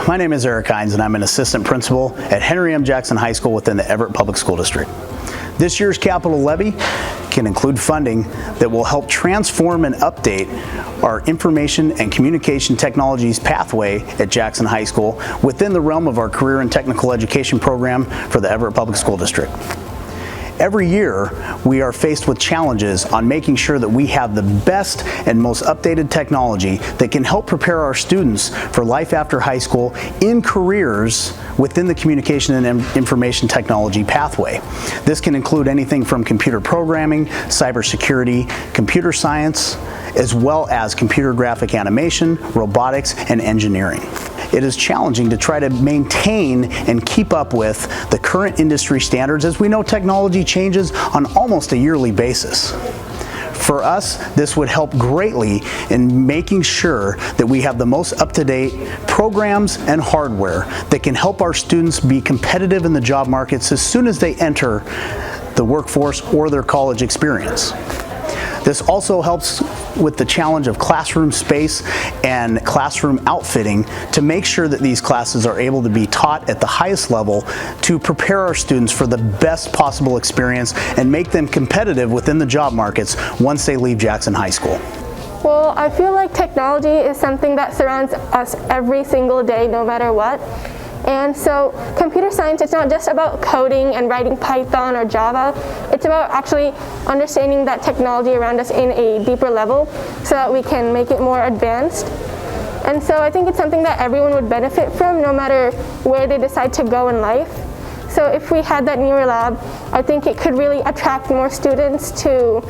My name is Eric Hines and I'm an assistant principal at Henry M. Jackson High School within the Everett Public School District. This year's capital levy can include funding that will help transform and update our information and communication technologies pathway at Jackson High School within the realm of our career and technical education program for the Everett Public School District. Every year, we are faced with challenges on making sure that we have the best and most updated technology that can help prepare our students for life after high school in careers within the communication and information technology pathway. This can include anything from computer programming, cybersecurity, computer science, as well as computer graphic animation, robotics, and engineering. It is challenging to try to maintain and keep up with the current industry standards, as we know technology changes on almost a yearly basis. For us, this would help greatly in making sure that we have the most up-to-date programs and hardware that can help our students be competitive in the job markets as soon as they enter the workforce or their college experience. This also helps with the challenge of classroom space and classroom outfitting to make sure that these classes are able to be taught at the highest level to prepare our students for the best possible experience and make them competitive within the job markets once they leave Jackson High School. Well, I feel like technology is something that surrounds us every single day, no matter what. And so computer science, it's not just about coding and writing Python or Java. It's about actually understanding that technology around us in a deeper level so that we can make it more advanced. And so I think it's something that everyone would benefit from no matter where they decide to go in life. So if we had that newer lab, I think it could really attract more students to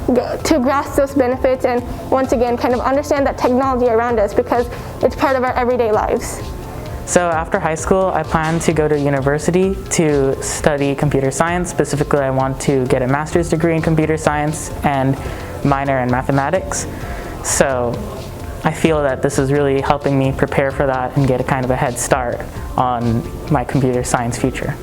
grasp those benefits and once again kind of understand that technology around us because it's part of our everyday lives. So after high school, I plan to go to university to study computer science. Specifically, I want to get a master's degree in computer science and minor in mathematics. So I feel that this is really helping me prepare for that and get a kind of a head start on my computer science future.